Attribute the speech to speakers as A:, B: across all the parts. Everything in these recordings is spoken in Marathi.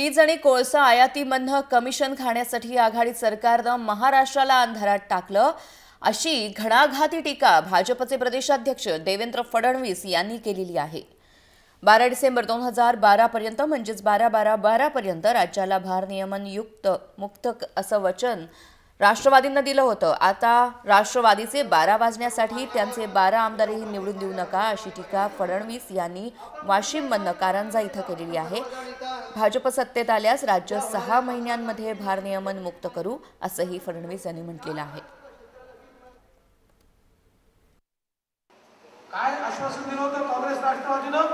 A: वीज आणि कोळसा आयातीमधनं कमिशन खाण्यासाठी आघाडी सरकारनं महाराष्ट्राला अंधारात टाकलं अशी घणाघाती टीका भाजपचे प्रदेशाध्यक्ष देवेंद्र फडणवीस यांनी केलेली आहे। 12 डिसेंबर 2012 पर्यंत म्हणजेच 12-12-12 पर्यंत राज्याला भारनियमन मुक्त असं वचन राष्ट्रवादींना दिलं होतं। आता राष्ट्रवादीचे 12 वाजण्यासाठी त्यांचे 12 आमदारही निवडून देऊ नका अशी टीका फडणवीस यांनी वाशिममधनं कारंजा इथं केलेली आहे। भाजप सत्तेत आल्यास राज्य 6 महिन्यांमध्ये भारनियमन मुक्त करू असंही फडणवीस यांनी म्हटलेलं आहे।
B: काय आश्वासन दिलं होतं काँग्रेस राष्ट्रवादीनं?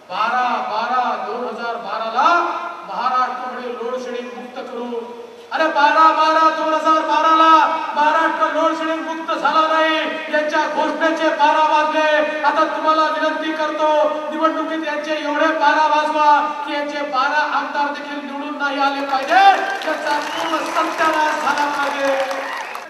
B: 12-12-2012 ला महाराष्ट्रामध्ये लोड शेडिंग मुक्त करू। अरे 12-12-2012 ला महाराष्ट्र लोड शेडिंग मुक्त झाला नाही, यांच्या घोषणेचे 12 वाजले। आता तुम्हाला विनंती करतो, निवडणुकीत यांचे एवढे 12 वाजवा की यांचे 12 आमदार देखील निवडून नाही आले पाहिजे, याचा पूर्ण सत्यानाश झाला पाहिजे।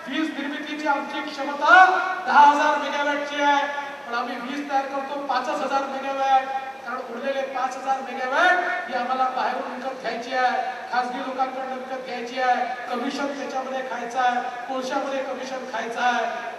B: वीज निर्मितीची आमची क्षमता 10,000 मेगावॅटची आहे, पण आम्ही वीज तयार करतो 5,000 मेगावॅट, कारण उरलेले 5,000 मेगावॅट ही आम्हाला बाहेरून विकत घ्यायची आहे, खासगी लोकांकडून विकत घ्यायची आहे, कमिशन त्याच्यामध्ये खायचं आहे, कोळशामध्ये कमिशन खायचं आहे।